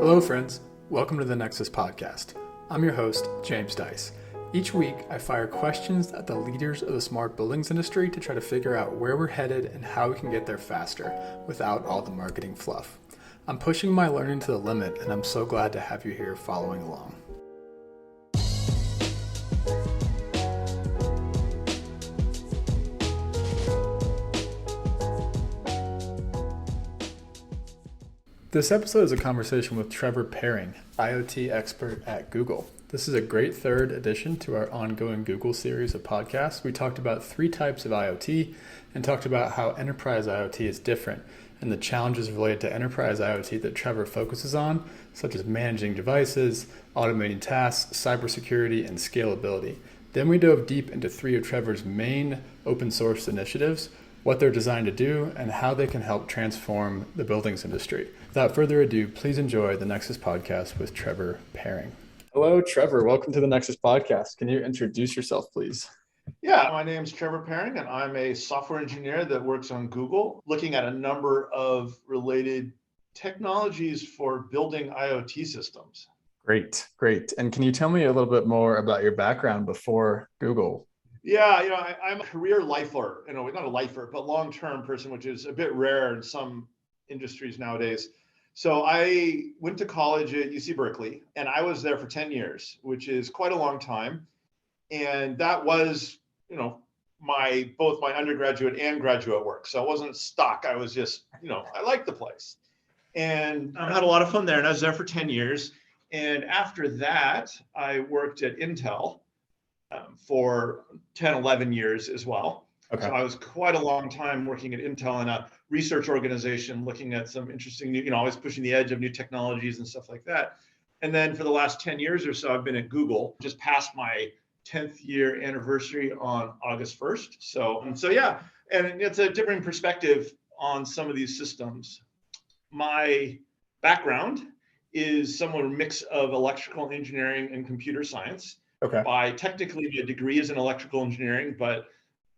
Hello, friends. Welcome to the Nexus podcast. I'm your host, James Dice. Each week, I fire questions at the leaders of the smart buildings industry to try to figure out where we're headed and how we can get there faster without all the marketing fluff. I'm pushing my learning to the limit, and I'm so glad to have you here following along. This episode is a conversation with Trevor Pering, IoT expert at Google. This is a great third addition to our ongoing Google series of podcasts. We talked about 3 types of IoT and talked about how Enterprise IoT is different and the challenges related to Enterprise IoT that Trevor focuses on, such as managing devices, automating tasks, cybersecurity, and scalability. Then we dove deep into 3 of Trevor's main open source initiatives, what they're designed to do, and how they can help transform the buildings industry. Without further ado, please enjoy the Nexus podcast with Trevor Pering. Hello, Trevor. Welcome to the Nexus podcast. Can you introduce yourself, please? Yeah, my name is Trevor Pering, and I'm a software engineer that works on Google, looking at a number of related technologies for building IoT systems. Great. And can you tell me a little bit more about your background before Google? Yeah, I'm a career lifer, not a lifer, but long-term person, which is a bit rare in some industries nowadays. So I went to college at UC Berkeley, and I was there for 10 years, which is quite a long time. And that was, both my undergraduate and graduate work. So I wasn't stuck. I was just, I liked the place. And I had a lot of fun there, and I was there for 10 years. And after that, I worked at Intel for 10, 11 years as well. Okay. So I was quite a long time working at Intel in a research organization, looking at some interesting new, always pushing the edge of new technologies and stuff like that. And then for the last 10 years or so, I've been at Google, just past my 10th year anniversary on August 1st. So yeah, and it's a different perspective on some of these systems. My background is somewhat a mix of electrical engineering and computer science. Okay. By technically, my degree is in electrical engineering, but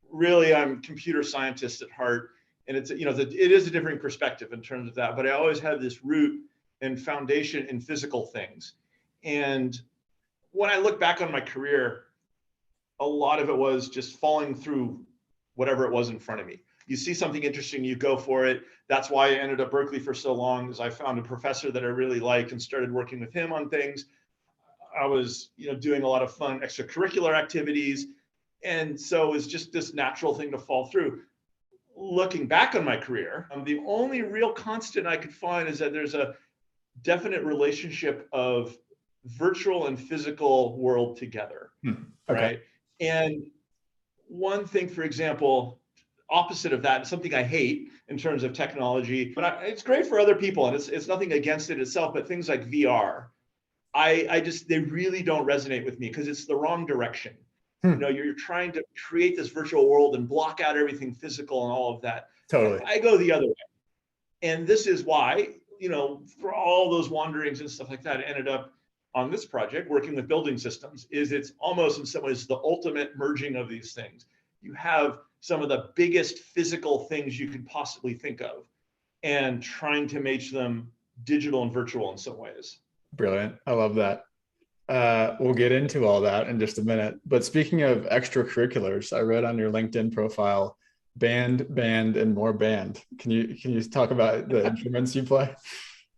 really I'm a computer scientist at heart. And it is a different perspective in terms of that, but I always had this root and foundation in physical things. And when I look back on my career, a lot of it was just falling through whatever it was in front of me. You see something interesting, you go for it. That's why I ended up Berkeley for so long, is I found a professor that I really liked and started working with him on things. I was, doing a lot of fun extracurricular activities. And so it's just this natural thing to fall through. Looking back on my career, the only real constant I could find is that there's a definite relationship of virtual and physical world together, okay. Right? And one thing, for example, opposite of that, something I hate in terms of technology, but it's great for other people, and it's nothing against it itself, but things like VR, they really don't resonate with me because it's the wrong direction. You're trying to create this virtual world and block out everything physical and all of that. Totally. I go the other way. And this is why, for all those wanderings and stuff like that, I ended up on this project working with building systems. It's almost in some ways the ultimate merging of these things. You have some of the biggest physical things you could possibly think of and trying to make them digital and virtual in some ways. Brilliant. I love that. We'll get into all that in just a minute. But speaking of extracurriculars, I read on your LinkedIn profile, band, and more band. Can you talk about the instruments you play?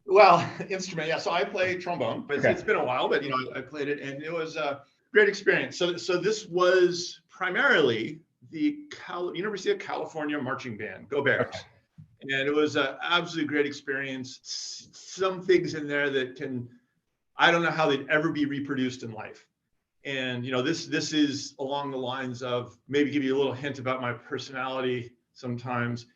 Well, instrument, yeah. So I play trombone, but It's been a while, but I played it and it was a great experience. So this was primarily the University of California Marching Band, Go Bears. Okay. And it was an absolutely great experience. Some things in there that I don't know how they'd ever be reproduced in life. And, this is along the lines of, maybe give you a little hint about my personality sometimes.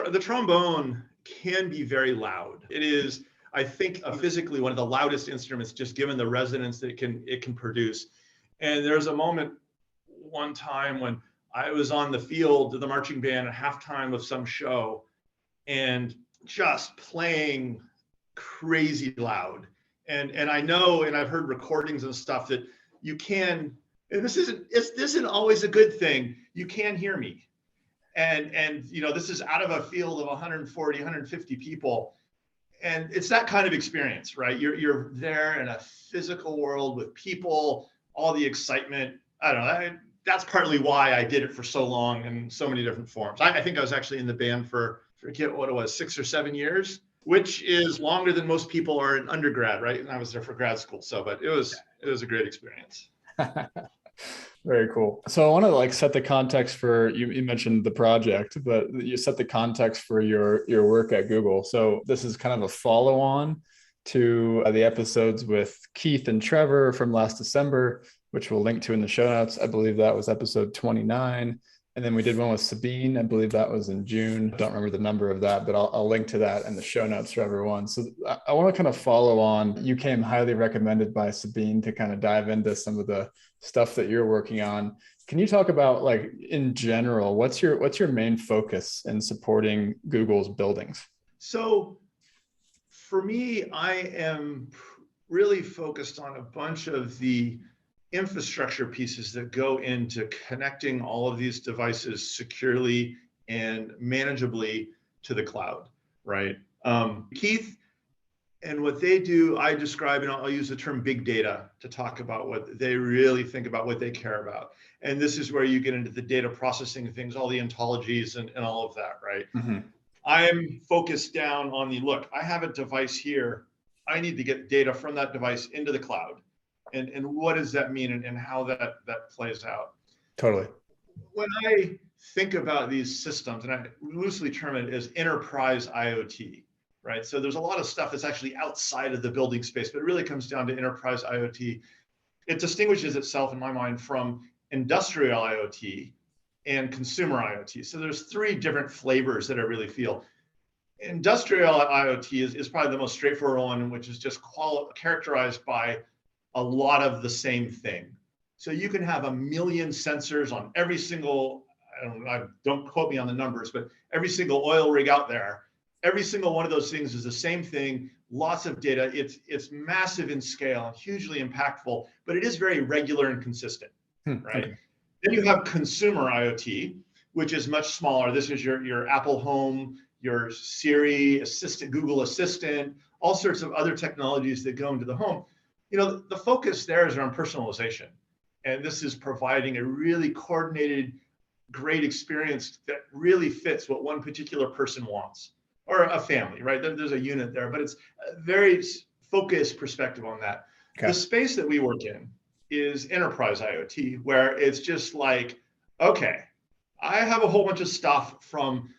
The trombone can be very loud. It is, I think, physically one of the loudest instruments, just given the resonance that it can produce. And there's a moment one time when I was on the field of the marching band at halftime of some show and just playing crazy loud. And I know, and I've heard recordings and stuff that you can, and this isn't always a good thing, you can hear me. And this is out of a field of 140, 150 people. And it's that kind of experience, right? You're there in a physical world with people, all the excitement. I don't know. That's partly why I did it for so long in so many different forms. I think I was actually in the band for, forget what it was, 6 or 7 years, which is longer than most people are in undergrad, right? And I was there for grad school. So, but it was a great experience. Very cool. So I want to like set the context for you. You mentioned the project, but you set the context for your work at Google. So this is kind of a follow on to the episodes with Keith and Trevor from last December, which we'll link to in the show notes. I believe that was episode 29. And then we did one with Sabine. I believe that was in June. I don't remember the number of that, but I'll link to that in the show notes for everyone. So I want to kind of follow on. You came highly recommended by Sabine to kind of dive into some of the stuff that you're working on. Can you talk about, like, in general, what's your main focus in supporting Google's buildings? So for me, I am really focused on a bunch of the infrastructure pieces that go into connecting all of these devices securely and manageably to the cloud, right? Keith and what they do, I describe, and I'll use the term big data to talk about what they really think about, what they care about. And this is where you get into the data processing things, all the ontologies and all of that, right? Mm-hmm. I'm focused down on the, look, I have a device here. I need to get data from that device into the cloud. And what does that mean and how that plays out? Totally. When I think about these systems, and I loosely term it as Enterprise IoT, right? So there's a lot of stuff that's actually outside of the building space, but it really comes down to Enterprise IoT. It distinguishes itself, in my mind, from industrial IoT and consumer IoT. So there's 3 different flavors that I really feel. Industrial IoT is probably the most straightforward one, which is just characterized by a lot of the same thing. So you can have 1 million sensors on every single, don't quote me on the numbers, but every single oil rig out there. Every single one of those things is the same thing, lots of data. It's massive in scale and hugely impactful, but it is very regular and consistent, right? Okay. Then you have consumer IoT, which is much smaller. This is your Apple Home, your Siri Assistant, Google Assistant, all sorts of other technologies that go into the home. You know, the focus there is around personalization. And this is providing a really coordinated, great experience that really fits what one particular person wants, or a family, right? There's a unit there, but it's a very focused perspective on that. Okay. The space that we work in is enterprise IoT, where it's just like, okay, I have a whole bunch of stuff from,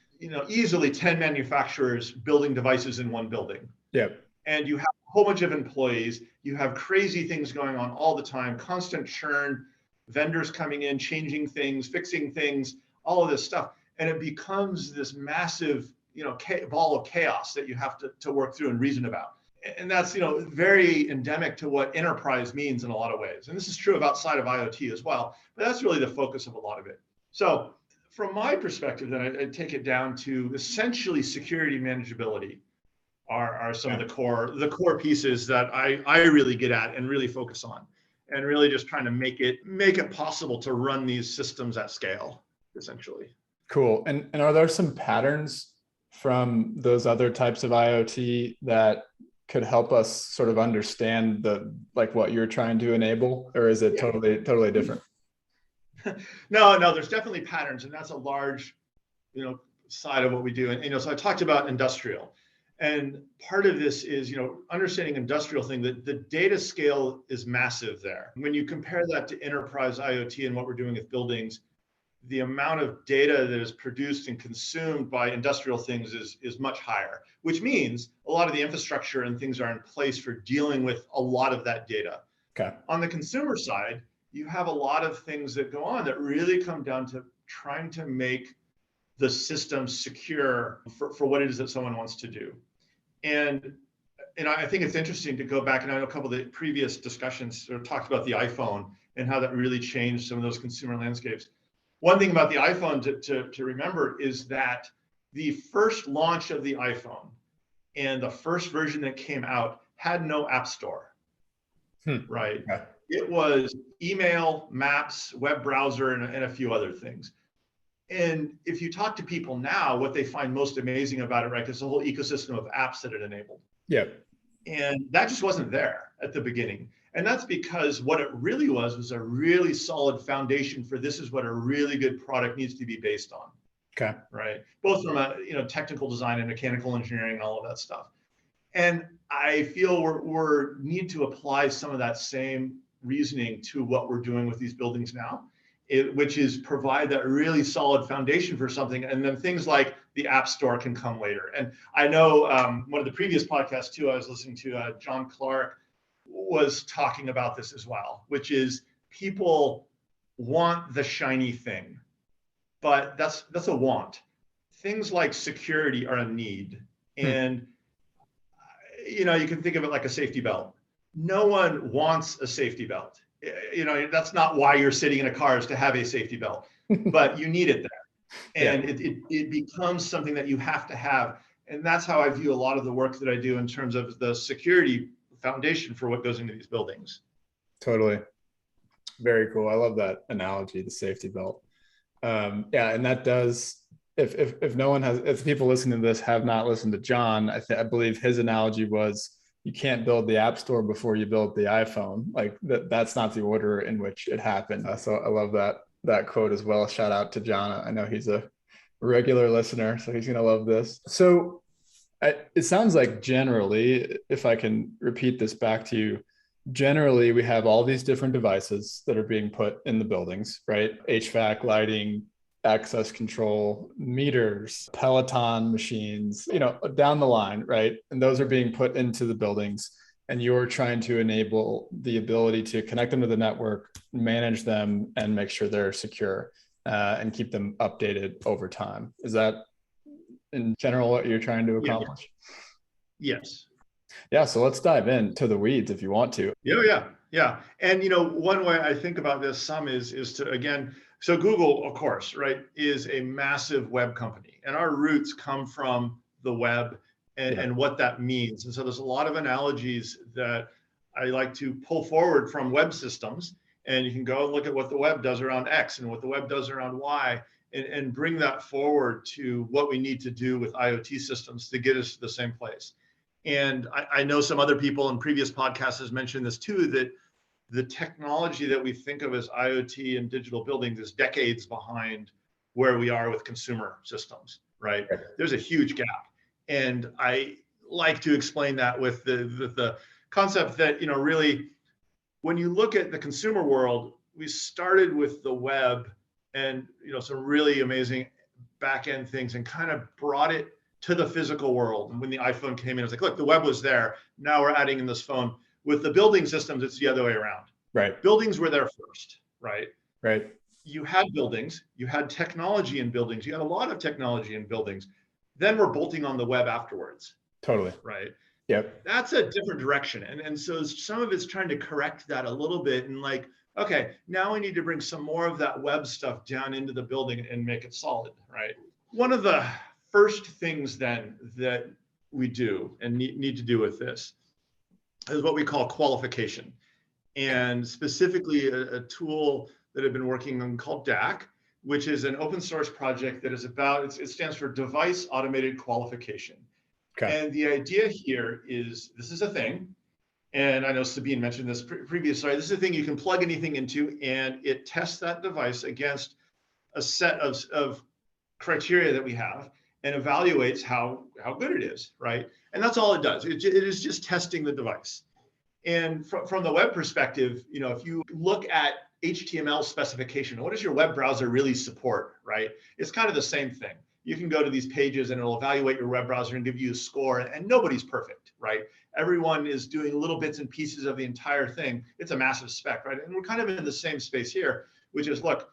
easily 10 manufacturers building devices in one building. Yep. And you have a whole bunch of employees, you have crazy things going on all the time, constant churn, vendors coming in, changing things, fixing things, all of this stuff. And it becomes this massive, ball of chaos that you have to work through and reason about. And that's, very endemic to what enterprise means in a lot of ways. And this is true of outside of IoT as well, but that's really the focus of a lot of it. So from my perspective, then I take it down to essentially security manageability are some of the core pieces that I really get at and really focus on, and really just trying to make it possible to run these systems at scale, essentially. Cool. And are there some patterns from those other types of IoT that could help us sort of understand what you're trying to enable, or is it totally different? No, there's definitely patterns, and that's a large, side of what we do. And, so I talked about industrial, and part of this is, understanding industrial thing, that the data scale is massive there. When you compare that to enterprise IoT and what we're doing with buildings, the amount of data that is produced and consumed by industrial things is much higher, which means a lot of the infrastructure and things are in place for dealing with a lot of that data. Okay. On the consumer side, you have a lot of things that go on that really come down to trying to make the system secure for what it is that someone wants to do. And I think it's interesting to go back, and I know a couple of the previous discussions sort of talked about the iPhone and how that really changed some of those consumer landscapes. One thing about the iPhone to remember is that the first launch of the iPhone and the first version that came out had no app store, right? Okay. It was email, maps, web browser, and a few other things. And if you talk to people now, what they find most amazing about it, right, is the whole ecosystem of apps that it enabled. Yep. And that just wasn't there at the beginning. And that's because what it really was a really solid foundation for this is what a really good product needs to be based on. Okay. Right. Both from a technical design and mechanical engineering and all of that stuff. And I feel we're need to apply some of that same reasoning to what we're doing with these buildings now, which is provide that really solid foundation for something. And then things like the App Store can come later. And I know one of the previous podcasts too, I was listening to John Clark was talking about this as well, which is people want the shiny thing, but that's a want. Things like security are a need. And you can think of it like a safety belt. No one wants a safety belt. That's not why you're sitting in a car, is to have a safety belt, but you need it there. And it becomes something that you have to have. And that's how I view a lot of the work that I do in terms of the security foundation for what goes into these buildings. Totally. Very cool. I love that analogy, the safety belt. And that does, if no one has, if people listening to this have not listened to John, I believe his analogy was, you can't build the App Store before you build the iPhone. Like that's not the order in which it happened. So I love that quote as well. Shout out to John. I know he's a regular listener, so he's going to love this. So it sounds like generally, if I can repeat this back to you, generally we have all these different devices that are being put in the buildings, right? HVAC, lighting, access control, meters, Peloton machines, down the line, right? And those are being put into the buildings, and you're trying to enable the ability to connect them to the network, manage them, and make sure they're secure and keep them updated over time. Is that in general what you're trying to accomplish? Yes. Yeah. So let's dive into the weeds if you want to. Yeah. And one way I think about this some is to, again, so Google, of course, right, is a massive web company, and our roots come from the web and what that means. And so there's a lot of analogies that I like to pull forward from web systems, and you can go and look at what the web does around X and what the web does around Y, and bring that forward to what we need to do with IoT systems to get us to the same place. And I know some other people in previous podcasts has mentioned this too, that the technology that we think of as IoT and digital buildings is decades behind where we are with consumer systems, right? There's a huge gap. And I like to explain that with the concept that, really, when you look at the consumer world, we started with the web and, some really amazing back-end things, and kind of brought it to the physical world. And when the iPhone came in, it's like, look, the web was there. Now we're adding in this phone. With the building systems, it's the other way around. Right. Buildings were there first, right? Right. You had buildings, you had technology in buildings, you had a lot of technology in buildings. Then we're bolting on the web afterwards. Totally. Right. Yep. That's a different direction. And so some of it's trying to correct that a little bit, and like, okay, now we need to bring some more of that web stuff down into the building and make it solid, right? One of the first things then that we do and need to do with this is what we call qualification, and specifically a tool that I've been working on called DAC, which is an open source project that is about, it stands for Device Automated Qualification. Okay. And the idea here is, this is a thing, and I know Sabine mentioned this previously, this is a thing you can plug anything into, and it tests that device against a set of criteria that we have, and evaluates how good it is, right? And that's all it does. It is just testing the device. And from the web perspective, if you look at HTML specification, what does your web browser really support, right? It's kind of the same thing. You can go to these pages and it'll evaluate your web browser and give you a score, and nobody's perfect, right? Everyone is doing little bits and pieces of the entire thing. It's a massive spec, right? And we're kind of in the same space here, which is, look,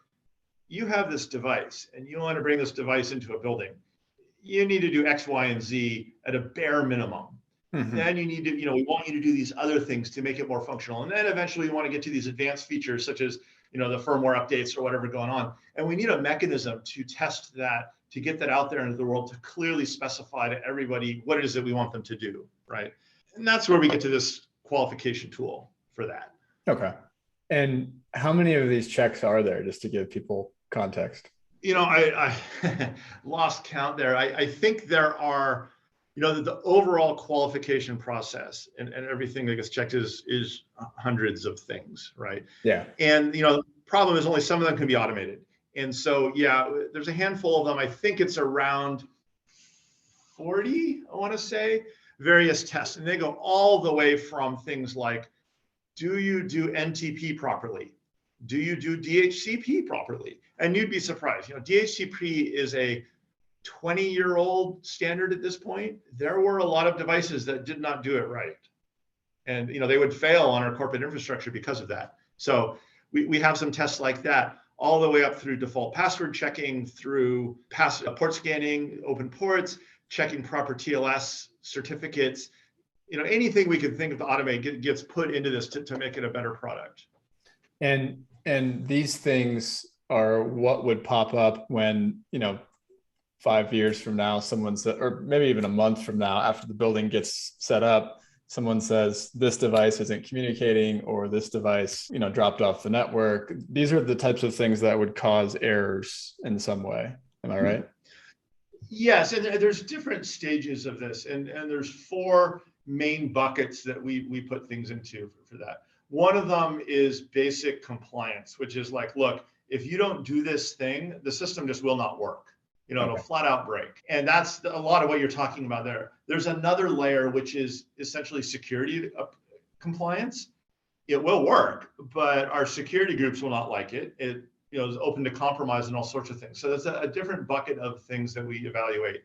you have this device and you want to bring this device into a building. You need to do X, Y, and Z at a bare minimum. Mm-hmm. Then you need to, we want you to do these other things to make it more functional. And then eventually you want to get to these advanced features, such as, the firmware updates or whatever going on. And we need a mechanism to test that, to get that out there into the world, to clearly specify to everybody what it is that we want them to do, right? And that's where we get to this qualification tool for that. Okay. And how many of these checks are there, just to give people context? I lost count there. I think there are, the overall qualification process and everything that gets checked is hundreds of things, right? Yeah. And, the problem is only some of them can be automated. And so, yeah, there's a handful of them. I think it's around 40, I want to say, various tests. And they go all the way from things like, do you do NTP properly? Do you do DHCP properly? And you'd be surprised. DHCP is a 20-year-old standard at this point. There were a lot of devices that did not do it right. And they would fail on our corporate infrastructure because of that. So we have some tests like that, all the way up through default password checking, through port scanning, open ports, checking proper TLS certificates. Anything we could think of to automate gets put into this to make it a better product. And these things are what would pop up when, 5 years from now, someone said, or maybe even a month from now, after the building gets set up, someone says this device isn't communicating, or this device, dropped off the network. These are the types of things that would cause errors in some way. Am I right? Yes, and there's different stages of this, and there's 4 main buckets that we put things into for that. One of them is basic compliance, which is like, look, if you don't do this thing, the system just will not work. It'll flat out break. And that's a lot of what you're talking about there. There's another layer, which is essentially security compliance. It will work, but our security groups will not like it. It is open to compromise and all sorts of things. So that's a different bucket of things that we evaluate.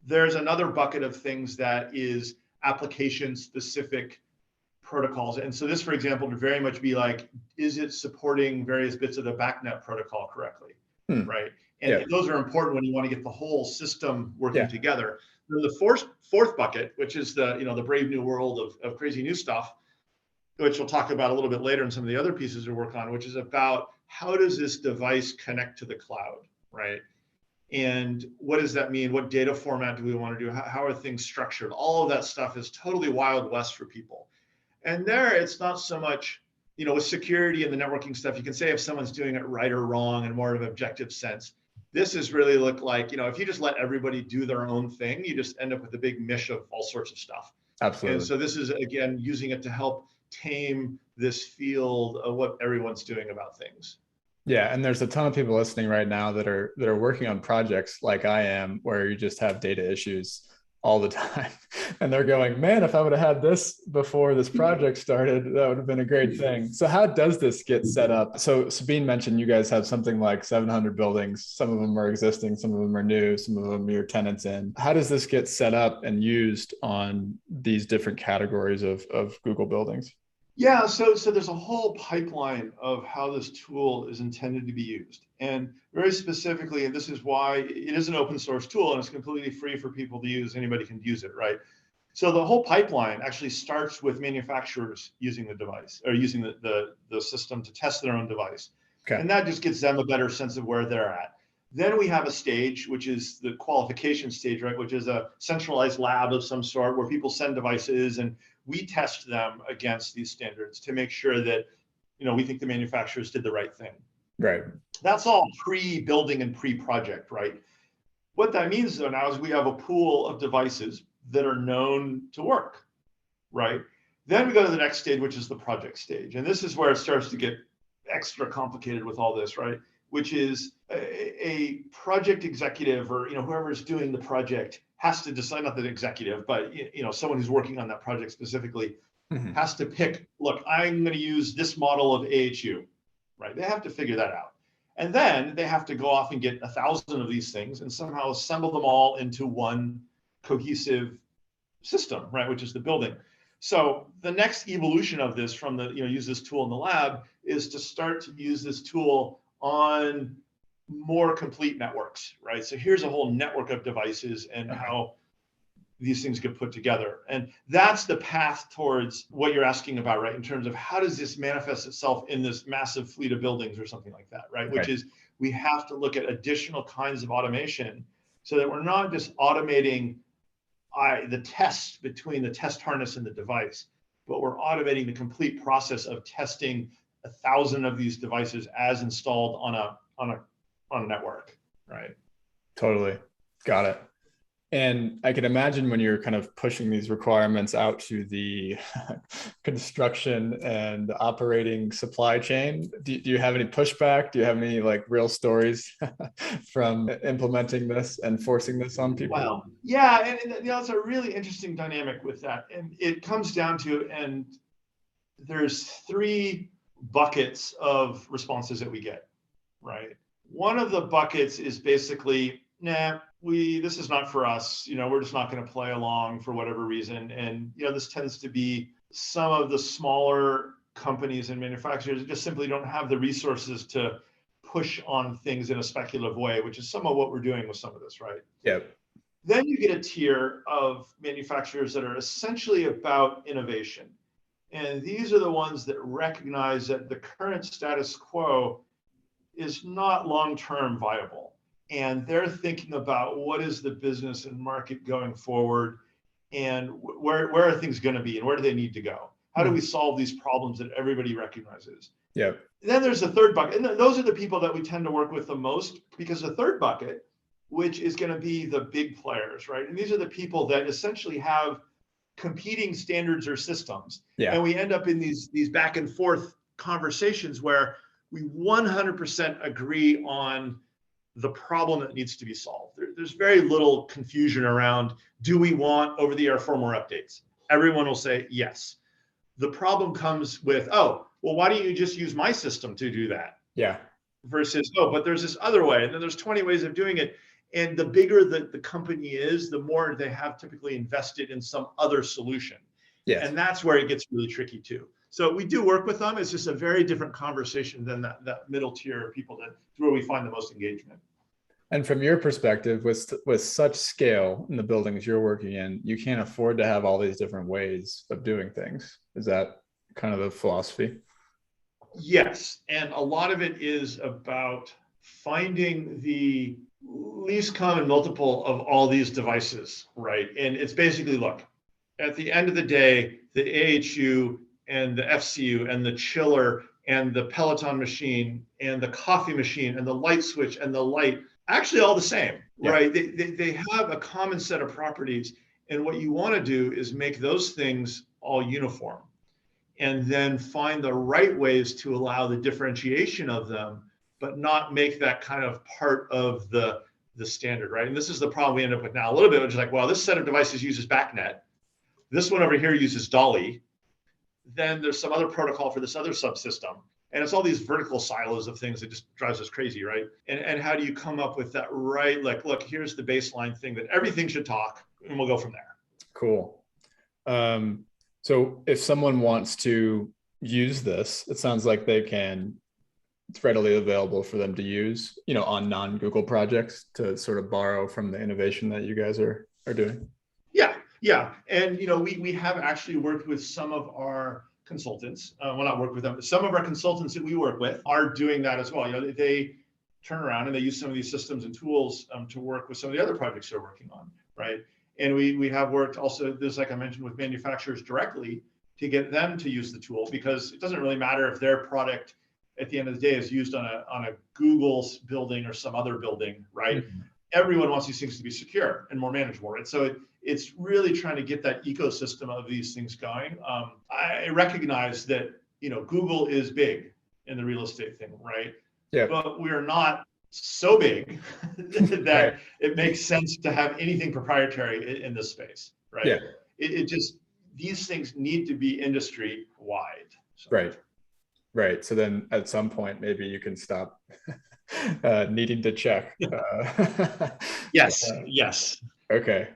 There's another bucket of things that is application specific protocols. And so this, for example, would very much be like, is it supporting various bits of the BACnet protocol correctly, right? And those are important when you want to get the whole system working together. Then the fourth bucket, which is the brave new world of crazy new stuff, which we'll talk about a little bit later in some of the other pieces we work on, which is about how does this device connect to the cloud, right? And what does that mean? What data format do we want to do? How are things structured? All of that stuff is totally Wild West for people. And there, it's not so much, with security and the networking stuff, you can say if someone's doing it right or wrong in more of an objective sense. This is really look like, if you just let everybody do their own thing, you just end up with a big mish of all sorts of stuff. Absolutely. And so this is, again, using it to help tame this field of what everyone's doing about things. Yeah, and there's a ton of people listening right now that are working on projects like I am, where you just have data issues all the time. And they're going, man, if I would have had this before this project started, that would have been a great thing. So how does this get set up? So Sabine mentioned you guys have something like 700 buildings. Some of them are existing, some of them are new, some of them you're tenants in. How does this get set up and used on these different categories of Google buildings? Yeah, so there's a whole pipeline of how this tool is intended to be used. And very specifically, and this is why it is an open source tool and it's completely free for people to use, anybody can use it, right? So the whole pipeline actually starts with manufacturers using the device or using the system to test their own device. Okay. And that just gives them a better sense of where they're at. Then we have a stage, which is the qualification stage, right? Which is a centralized lab of some sort where people send devices and we test them against these standards to make sure that, we think the manufacturers did the right thing. Right. That's all pre-building and pre-project, right? What that means though now is we have a pool of devices that are known to work, right? Then we go to the next stage, which is the project stage. And this is where it starts to get extra complicated with all this, right? Which is a project executive or whoever's doing the project has to decide, not the executive, but someone who's working on that project specifically has to pick, look, I'm going to use this model of AHU, right? They have to figure that out. And then they have to go off and get 1,000 of these things and somehow assemble them all into one cohesive system, right? Which is the building. So the next evolution of this from the, use this tool in the lab is to start to use this tool on more complete networks, right? So here's a whole network of devices and how these things get put together. And that's the path towards what you're asking about, right? In terms of how does this manifest itself in this massive fleet of buildings or something like that, right? Which is we have to look at additional kinds of automation so that we're not just automating the test between the test harness and the device, but we're automating the complete process of testing 1,000 of these devices as installed on a network. right? Totally. Got it. And I can imagine when you're kind of pushing these requirements out to the construction and operating supply chain, do you have any pushback? Do you have any like real stories from implementing this and forcing this on people? Well, yeah, and it's a really interesting dynamic with that. And it comes down to, and there's three buckets of responses that we get, right? One of the buckets is basically, nah, this is not for us. We're just not going to play along for whatever reason. And this tends to be some of the smaller companies and manufacturers that just simply don't have the resources to push on things in a speculative way, which is some of what we're doing with some of this, right? Yep. Then you get a tier of manufacturers that are essentially about innovation. And these are the ones that recognize that the current status quo is not long-term viable. And they're thinking about what is the business and market going forward, and where are things going to be, and where do they need to go? How do we solve these problems that everybody recognizes? Yeah. Then there's a third bucket, and those are the people that we tend to work with the most, because the third bucket, which is going to be the big players, right? And these are the people that essentially have competing standards or systems. Yeah. And we end up in these back and forth conversations where we 100% agree on the problem that needs to be solved. There's very little confusion around, do we want over-the-air firmware updates? Everyone will say yes. The problem comes with, oh, well, why don't you just use my system to do that? Yeah. Versus, oh, but there's this other way, and then there's 20 ways of doing it. And the bigger the company is, the more they have typically invested in some other solution. Yes. And that's where it gets really tricky too. So we do work with them. It's just a very different conversation than that middle tier of people that's where we find the most engagement. And from your perspective, with such scale in the buildings you're working in, you can't afford to have all these different ways of doing things. Is that kind of the philosophy? Yes. And a lot of it is about finding the least common multiple of all these devices, right? And it's basically, look, at the end of the day, the AHU and the FCU and the chiller and the Peloton machine and the coffee machine and the light switch and the light, actually all the same, right? They have a common set of properties. And what you want to do is make those things all uniform, and then find the right ways to allow the differentiation of them, but not make that kind of part of the standard, right? And this is the problem we end up with now a little bit, which is like, well, this set of devices uses BACnet. This one over here uses Dolly. Then there's some other protocol for this other subsystem. And it's all these vertical silos of things that just drives us crazy, right? And how do you come up with that right, like, look, here's the baseline thing that everything should talk, and we'll go from there. Cool. So if someone wants to use this, it sounds like it's readily available for them to use, on non-Google projects to sort of borrow from the innovation that you guys are doing. Yeah. And, we have actually worked with some of our consultants. Well, not work with them, but some of our consultants that we work with are doing that as well. They turn around and they use some of these systems and tools to work with some of the other projects they're working on, right? And we have worked also, this, like I mentioned, with manufacturers directly to get them to use the tool, because it doesn't really matter if their product at the end of the day is used on a Google's building or some other building, right? Mm-hmm. Everyone wants these things to be secure and more manageable, right? So it's really trying to get that ecosystem of these things going. I recognize that, Google is big in the real estate thing, right? Yeah. But we are not so big that it makes sense to have anything proprietary in this space, right? Yeah. It just, these things need to be industry wide. So. Right. So then at some point, maybe you can stop needing to check. Yes. Okay.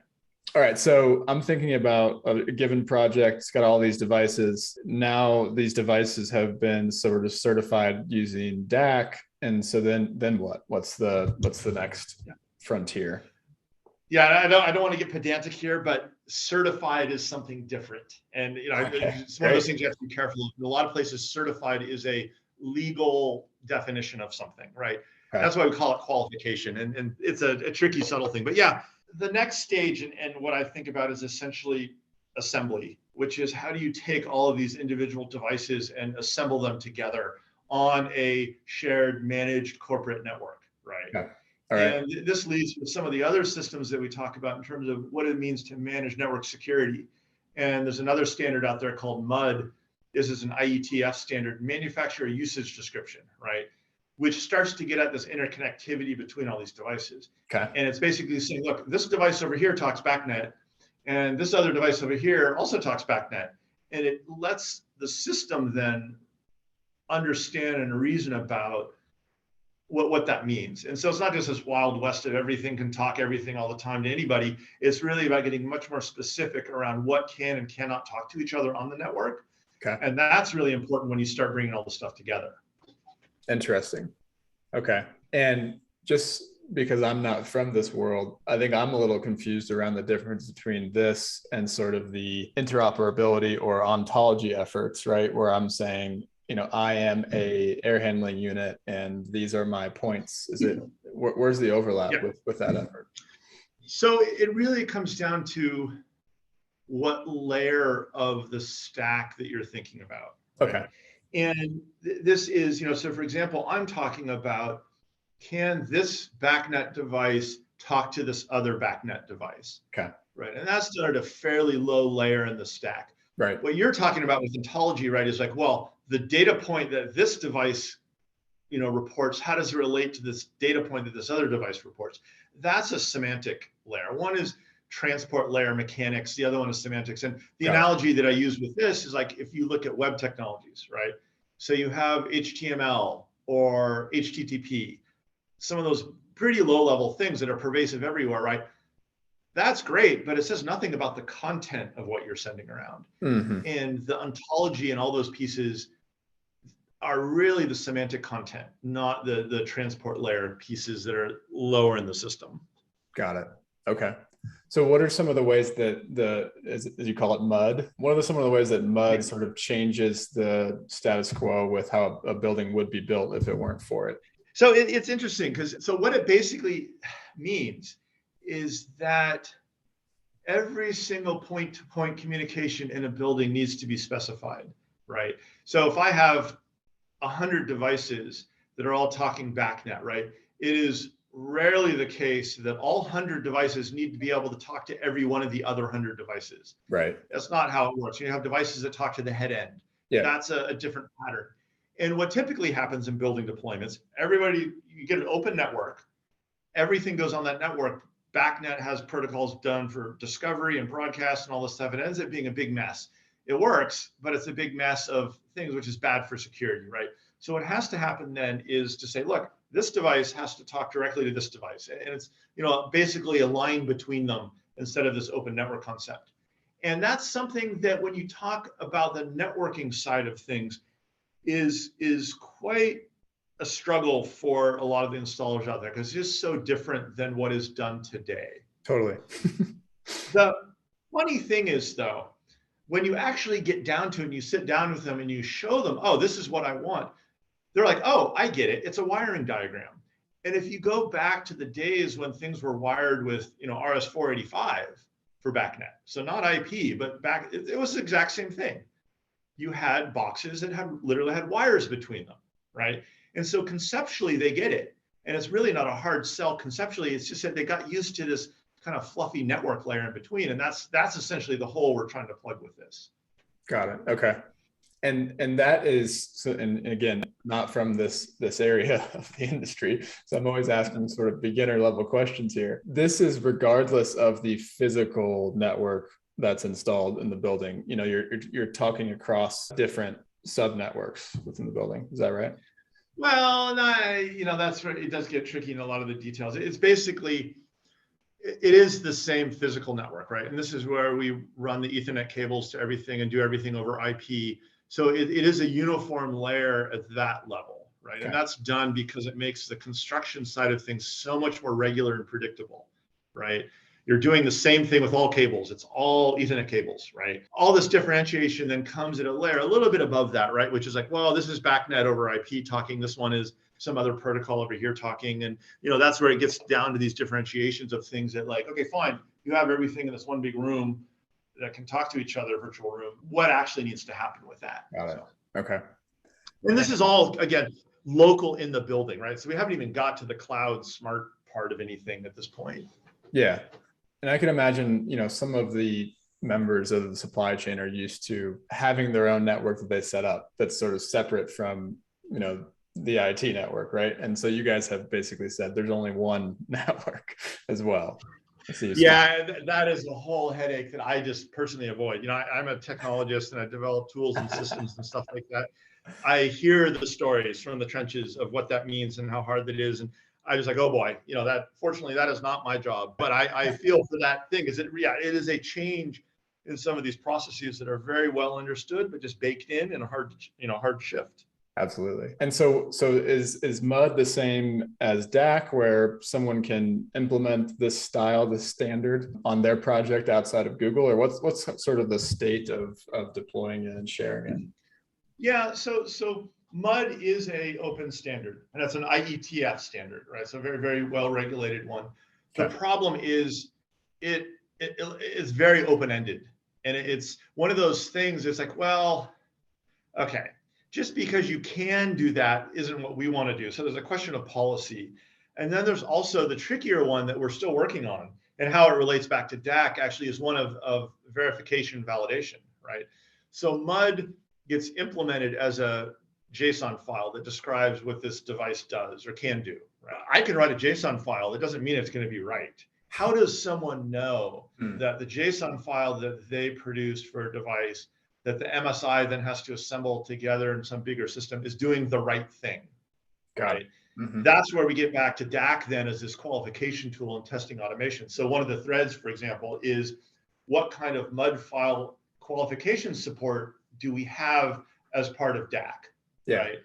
All right. So I'm thinking about a given project. It's got all these devices. Now these devices have been sort of certified using DAC. And so then what? What's the next frontier? Yeah, I don't want to get pedantic here, but certified is something different. And it's one of those things you have to be careful of. In a lot of places, certified is a legal definition of something, right? Okay. That's why we call it qualification. And it's a tricky, subtle thing. But yeah, the next stage and what I think about is essentially assembly, which is how do you take all of these individual devices and assemble them together on a shared managed corporate network, right? Yeah. All right. And this leads to some of the other systems that we talk about in terms of what it means to manage network security. And there's another standard out there called MUD. This is an IETF standard, manufacturer usage description, right? Which starts to get at this interconnectivity between all these devices. Okay. And it's basically saying, look, this device over here talks BACnet, and this other device over here also talks BACnet. And it lets the system then understand and reason about what that means. And so it's not just this wild west of everything can talk everything all the time to anybody. It's really about getting much more specific around what can and cannot talk to each other on the network. Okay. And that's really important when you start bringing all the stuff together. Interesting. Okay. And just because I'm not from this world, I think I'm a little confused around the difference between this and sort of the interoperability or ontology efforts, right? Where I'm saying, I am a air handling unit and these are my points. Where's the overlap with that effort? So it really comes down to what layer of the stack that you're thinking about. Right? Okay. And this is, so for example, I'm talking about, can this BACnet device talk to this other BACnet device? Okay. Right. And that's done at a fairly low layer in the stack. Right. What you're talking about with ontology, right, is like, well, the data point that this device, reports, how does it relate to this data point that this other device reports? That's a semantic layer. One is transport layer mechanics. The other one is semantics. And the analogy that I use with this is like, if you look at web technologies, right? So you have HTML or HTTP, some of those pretty low level things that are pervasive everywhere, right? That's great, but it says nothing about the content of what you're sending around. Mm-hmm. And the ontology and all those pieces are really the semantic content, not the transport layer pieces that are lower in the system. Got it. Okay. So what are some of the ways that as you call it, MUD? What are some of the ways that MUD sort of changes the status quo with how a building would be built if it weren't for it? So it's interesting because what it basically means is that every single point-to-point communication in a building needs to be specified, right? So if I have 100 devices that are all talking BACnet, right? It is rarely the case that all 100 devices need to be able to talk to every one of the other 100 devices. Right. That's not how it works. You have devices that talk to the head end. Yeah. That's a different pattern. And what typically happens in building deployments, you get an open network, everything goes on that network. BACnet has protocols done for discovery and broadcast and all this stuff. It ends up being a big mess. It works, but it's a big mess of things, which is bad for security, right? So what has to happen then is to say, look, this device has to talk directly to this device. And it's, basically a line between them instead of this open network concept. And that's something that when you talk about the networking side of things is quite a struggle for a lot of the installers out there because it's just so different than what is done today. Totally. The funny thing is, though, when you actually get down to it and you sit down with them and you show them, oh, this is what I want, they're like, oh, I get it. It's a wiring diagram. And if you go back to the days when things were wired with, RS-485 for BACnet, so not IP, but it was the exact same thing. You had boxes that literally had wires between them, right? And so conceptually, they get it. And it's really not a hard sell conceptually. It's just that they got used to this kind of fluffy network layer in between. And that's essentially the hole we're trying to plug with this. Got it. Okay. And that is, and again, not from this area of the industry. So I'm always asking sort of beginner level questions here. This is regardless of the physical network that's installed in the building. You're talking across different sub networks within the building. Is that right? Well, no, that's right. It does get tricky in a lot of the details. It's basically, it is the same physical network, right? And this is where we run the Ethernet cables to everything and do everything over IP. So it is a uniform layer at that level, right? Okay. And that's done because it makes the construction side of things so much more regular and predictable, right? You're doing the same thing with all cables. It's all Ethernet cables, right? All this differentiation then comes at a layer a little bit above that, right? Which is like, well, this is BACnet over IP talking. This one is some other protocol over here talking. And, that's where it gets down to these differentiations of things that like, okay, fine. You have everything in this one big room that can talk to each other, virtual room. What actually needs to happen with that? Got it. Okay. And this is all, again, local in the building, right? So we haven't even got to the cloud smart part of anything at this point. Yeah. And I can imagine, some of the members of the supply chain are used to having their own network that they set up that's sort of separate from, the IT network, right? And so you guys have basically said there's only one network as well. Yeah, that is a whole headache that I just personally avoid. I'm a technologist and I develop tools and systems and stuff like that. I hear the stories from the trenches of what that means and how hard that is. And I was like, oh boy, that fortunately that is not my job, but I feel for that thing. It is a change in some of these processes that are very well understood, but just baked in and hard shift. Absolutely. And so is MUD the same as DAC, where someone can implement this style, this standard on their project outside of Google, or what's sort of the state of deploying it and sharing it? Yeah, so MUD is a open standard, and that's an IETF standard, right? So very, very well regulated one. Okay. The problem is it is very open-ended, and it's one of those things. It's like, well, okay, just because you can do that isn't what we want to do. So there's a question of policy. And then there's also the trickier one that we're still working on, and how it relates back to DAC actually is one of verification validation, right? So MUD gets implemented as a JSON file that describes what this device does or can do. Right? I can write a JSON file. That doesn't mean it's going to be right. How does someone know that the JSON file that they produced for a device that the MSI then has to assemble together in some bigger system is doing the right thing? Got it. Mm-hmm. That's where we get back to DAC then as this qualification tool and testing automation. So one of the threads, for example, is what kind of MUD file qualification support do we have as part of DAC? Yeah. Right?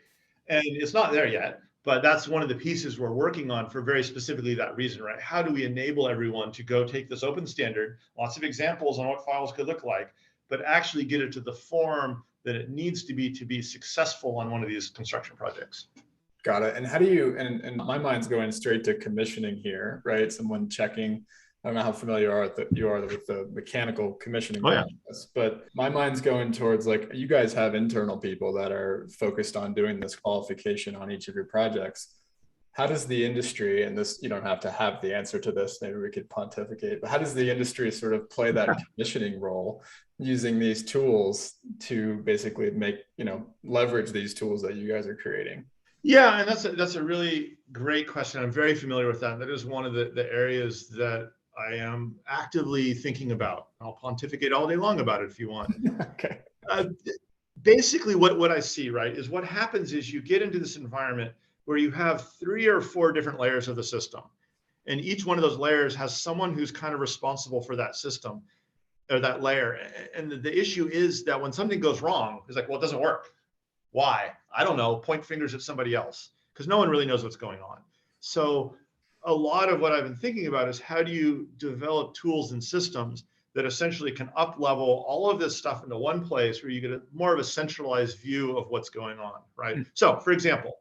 And it's not there yet, but that's one of the pieces we're working on for very specifically that reason, right? How do we enable everyone to go take this open standard, lots of examples on what files could look like, but actually get it to the form that it needs to be successful on one of these construction projects. Got it. And how do you, and my mind's going straight to commissioning here, right? Someone checking, I don't know how familiar you are with the mechanical commissioning process, but my mind's going towards like, you guys have internal people that are focused on doing this qualification on each of your projects. How does the industry, and this, you don't have to have the answer to this, maybe we could pontificate, but how does the industry sort of play that commissioning role using these tools to basically make, leverage these tools that you guys are creating? Yeah, and that's a really great question. I'm very familiar with that. That is one of the areas that I am actively thinking about. I'll pontificate all day long about it if you want. Okay. Basically, what I see, right, is what happens is you get into this environment where you have 3 or 4 different layers of the system. And each one of those layers has someone who's kind of responsible for that system or that layer. And the issue is that when something goes wrong, it's like, well, it doesn't work. Why? I don't know. Point fingers at somebody else because no one really knows what's going on. So a lot of what I've been thinking about is how do you develop tools and systems that essentially can up-level all of this stuff into one place where you get more of a centralized view of what's going on, right? So, for example,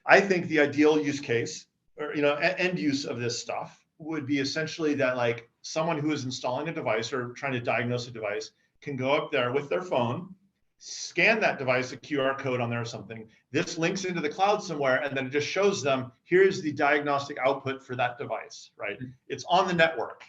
I think the ideal use case or end use of this stuff would be essentially that like someone who is installing a device or trying to diagnose a device can go up there with their phone, scan that device, a QR code on there or something. This links into the cloud somewhere, and then it just shows them, here's the diagnostic output for that device, right? It's on the network,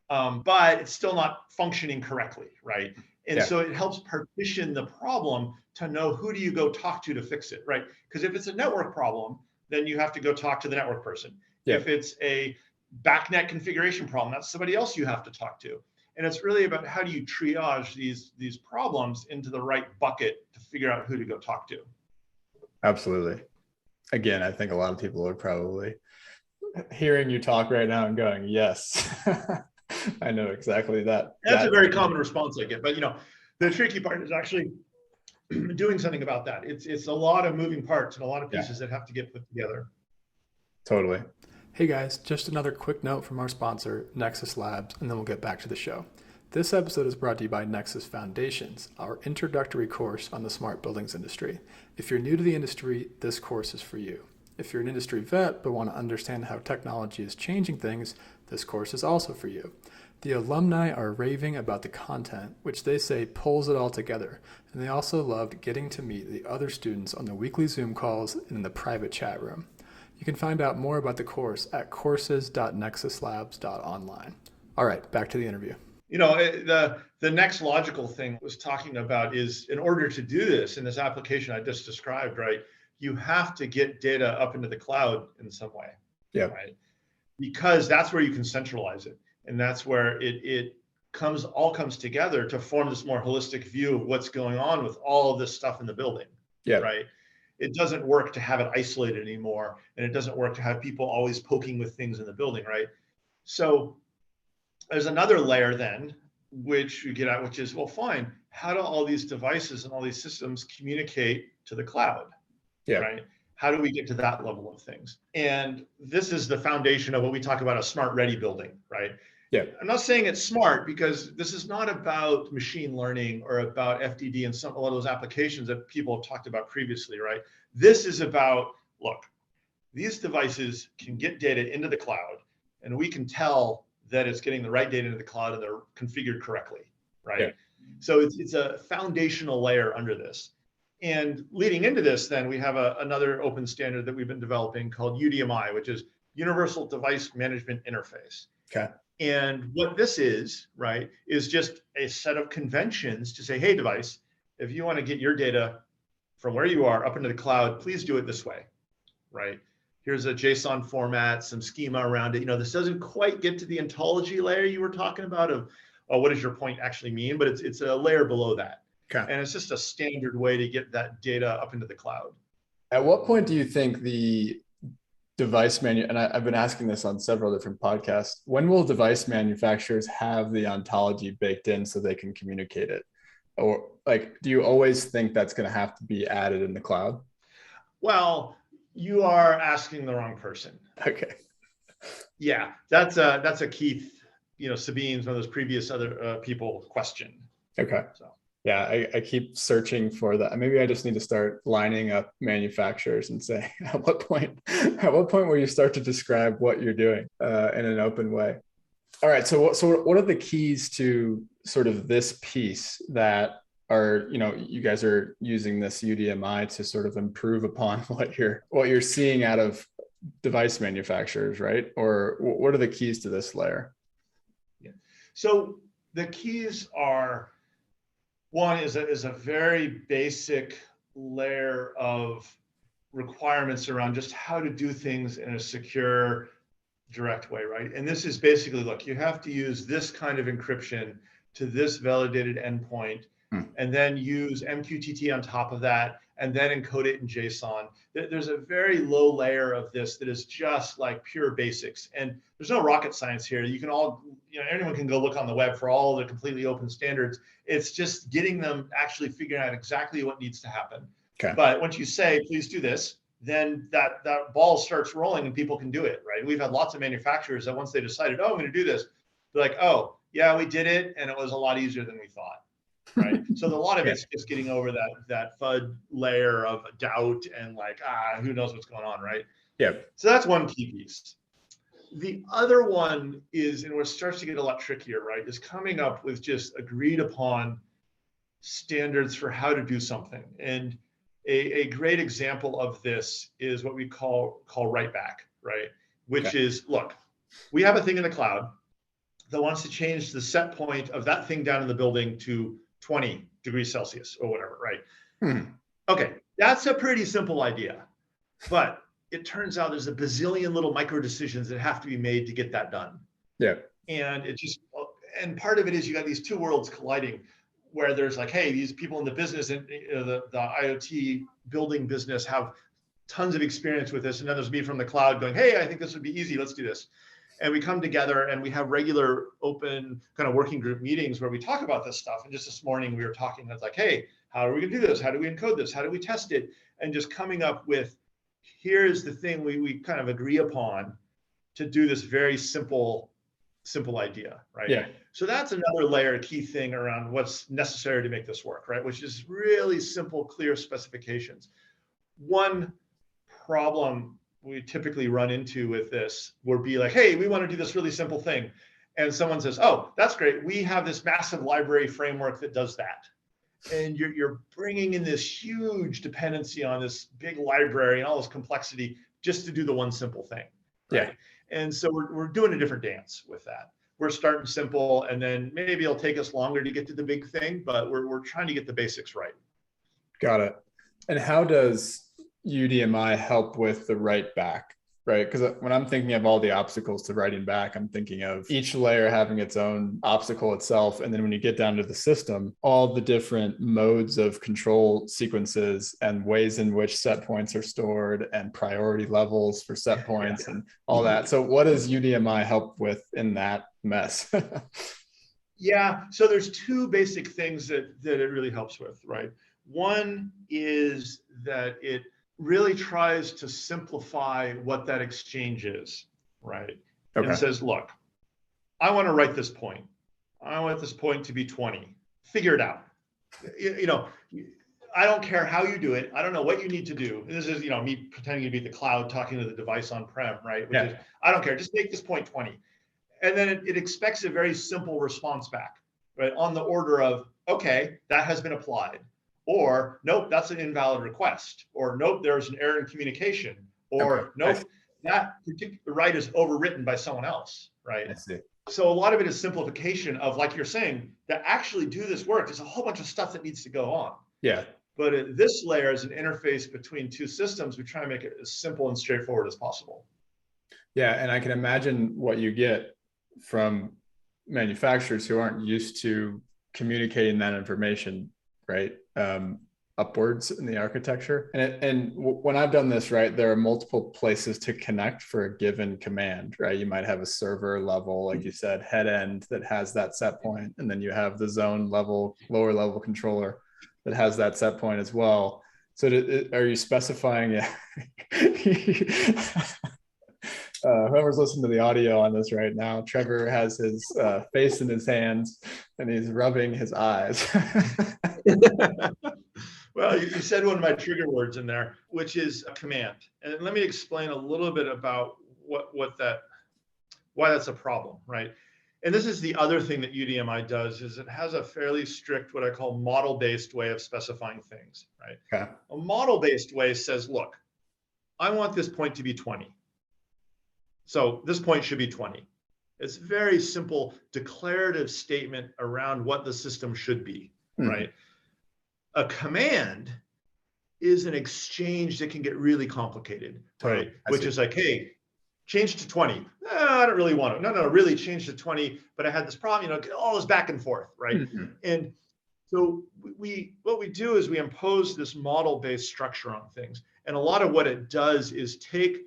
but it's still not functioning correctly, right? And so it helps partition the problem to know who do you go talk to fix it, right? Because if it's a network problem, then you have to go talk to the network person. Yeah. If it's a backnet configuration problem, that's somebody else you have to talk to. And it's really about how do you triage these problems into the right bucket to figure out who to go talk to. Absolutely. Again, I think a lot of people are probably hearing you talk right now and going, yes, I know exactly that. That's a very common response I get. But the tricky part is actually doing something about that. It's a lot of moving parts and a lot of pieces that have to get put together. Totally. Hey guys, just another quick note from our sponsor, Nexus Labs, and then we'll get back to the show. This episode is brought to you by Nexus Foundations, our introductory course on the smart buildings industry. If you're new to the industry, this course is for you. If you're an industry vet but want to understand how technology is changing things, this course is also for you. The alumni are raving about the content, which they say pulls it all together, and they also loved getting to meet the other students on the weekly Zoom calls and in the private chat room. You can find out more about the course at courses.nexuslabs.online. All right, back to the interview. The next logical thing was talking about is, in order to do this in this application I just described, right, you have to get data up into the cloud in some way. Yeah. Right. Because that's where you can centralize it. And that's where it all comes together to form this more holistic view of what's going on with all of this stuff in the building. Yeah. Right. It doesn't work to have it isolated anymore. And it doesn't work to have people always poking with things in the building. Right. So there's another layer then, which you get at, which is, well, fine, how do all these devices and all these systems communicate to the cloud? Yeah. Right. How do we get to that level of things? And this is the foundation of what we talk about, a smart ready building, right? Yeah. I'm not saying it's smart, because this is not about machine learning or about FDD and a lot of those applications that people have talked about previously, right? This is about, look, these devices can get data into the cloud, and we can tell that it's getting the right data into the cloud and they're configured correctly, right? Yeah. So it's a foundational layer under this. And leading into this, then we have another open standard that we've been developing called UDMI, which is Universal Device Management Interface. Okay. And what this is, right, is just a set of conventions to say, hey, device, if you want to get your data from where you are up into the cloud, please do it this way, right? Here's a JSON format, some schema around it. This doesn't quite get to the ontology layer you were talking about of, what does your point actually mean? But it's a layer below that. Okay. And it's just a standard way to get that data up into the cloud. At what point do you think the device and I've been asking this on several different podcasts, when will device manufacturers have the ontology baked in so they can communicate it? Or do you always think that's going to have to be added in the cloud? Well, you are asking the wrong person. Okay. Yeah, that's a Keith, Sabine's, one of those previous other people question. Okay. So. Yeah, I keep searching for that. Maybe I just need to start lining up manufacturers and say, at what point will you start to describe what you're doing in an open way? All right. So what are the keys to sort of this piece that are, you guys are using this UDMI to sort of improve upon what you're seeing out of device manufacturers, right? Or what are the keys to this layer? Yeah. So the keys are, one is a very basic layer of requirements around just how to do things in a secure, direct way, right? And this is basically, look, you have to use this kind of encryption to this validated endpoint, and then use MQTT on top of that, and then encode it in JSON. There's a very low layer of this that is just like pure basics. And there's no rocket science here. You can all, anyone can go look on the web for all the completely open standards. It's just getting them actually figuring out exactly what needs to happen. Okay. But once you say, please do this, then that ball starts rolling and people can do it, right? We've had lots of manufacturers that once they decided, I'm going to do this, they're like, oh, yeah, we did it, and it was a lot easier than we thought. Right. So a lot of it's just getting over that FUD layer of doubt and who knows what's going on, right? Yeah. So that's one key piece. The other one is, and what starts to get a lot trickier, right, is coming up with just agreed upon standards for how to do something. And a great example of this is what we call write back, right? Which is, look, we have a thing in the cloud that wants to change the set point of that thing down in the building to 20 degrees Celsius or whatever, right? Okay, that's a pretty simple idea, but it turns out there's a bazillion little micro decisions that have to be made to get that done. Yeah. And part of it is you got these two worlds colliding, where there's hey, these people in the business and the IoT building business have tons of experience with this, and then there's me from the cloud going, hey, I think this would be easy, let's do this. And we come together and we have regular open kind of working group meetings where we talk about this stuff. And just this morning we were talking, it's hey, how are we gonna do this? How do we encode this? How do we test it? And just coming up with, here's the thing we kind of agree upon to do this very simple idea, right? Yeah. So that's another layer, key thing around what's necessary to make this work, right? Which is really simple, clear specifications. One problem we typically run into with this would be hey, we want to do this really simple thing. And someone says, oh, that's great. We have this massive library framework that does that. And you're bringing in this huge dependency on this big library and all this complexity just to do the one simple thing. Yeah. Right. And so we're doing a different dance with that. We're starting simple, and then maybe it'll take us longer to get to the big thing, but we're trying to get the basics right. Got it. And how does UDMI help with the write back, right? Because when I'm thinking of all the obstacles to writing back, I'm thinking of each layer having its own obstacle itself. And then when you get down to the system, all the different modes of control sequences and ways in which set points are stored and priority levels for set points and all that. So what does UDMI help with in that mess? Yeah, so there's two basic things that it really helps with, right? One is that it really tries to simplify what that exchange is, right? Okay. And says, look, I want to write this point. I want this point to be 20. Figure it out. You know, I don't care how you do it. I don't know what you need to do. This is, me pretending to be the cloud talking to the device on-prem, right? Which is, I don't care. Just make this point 20. And then it expects a very simple response back, right? On the order of, okay, that has been applied. Or, nope, that's an invalid request. Or, nope, there's an error in communication. Or, nope, that particular right is overwritten by someone else, right? I see. So a lot of it is simplification of, like you're saying, to actually do this work, there's a whole bunch of stuff that needs to go on. Yeah. But at this layer is an interface between two systems. We try to make it as simple and straightforward as possible. Yeah, and I can imagine what you get from manufacturers who aren't used to communicating that information, right, upwards in the architecture. And when I've done this, right, there are multiple places to connect for a given command, right? You might have a server level, like you said, head end that has that set point, and then you have the zone level, lower level controller that has that set point as well. So are you specifying? Whoever's listening to the audio on this right now, Trevor has his face in his hands and he's rubbing his eyes. Well, you said one of my trigger words in there, which is a command. And let me explain a little bit about why that's a problem, right? And this is the other thing that UDMI does, is it has a fairly strict, what I call model-based way of specifying things, right? Okay. A model-based way says, look, I want this point to be 20. So this point should be 20. It's a very simple declarative statement around what the system should be, right? A command is an exchange that can get really complicated, right? Which is like, hey, change to 20. I don't really want it. No, really change to 20, but I had this problem, get all this back and forth, right? And so what we do is we impose this model-based structure on things. And a lot of what it does is take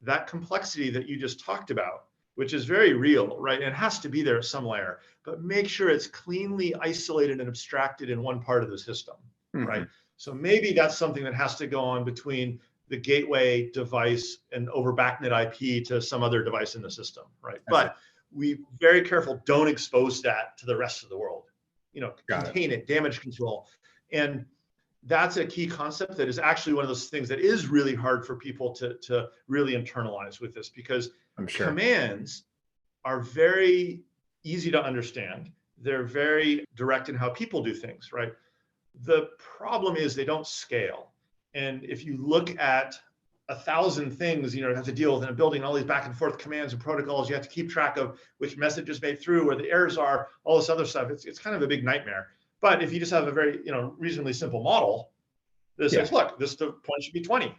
that complexity that you just talked about, which is very real, right? And it has to be there at some layer, but make sure it's cleanly isolated and abstracted in one part of the system, right? So maybe that's something that has to go on between the gateway device and over BACnet IP to some other device in the system, right? But we very careful, don't expose that to the rest of the world, contain it, damage control. And that's a key concept that is actually one of those things that is really hard for people to really internalize with this, because commands are very easy to understand. They're very direct in how people do things, right? The problem is they don't scale. And if you look at 1,000 things, you have to deal with in a building, all these back and forth commands and protocols, you have to keep track of which messages made through, where the errors are, all this other stuff. It's kind of a big nightmare. But if you just have a very, reasonably simple model that says, look, this point should be 20.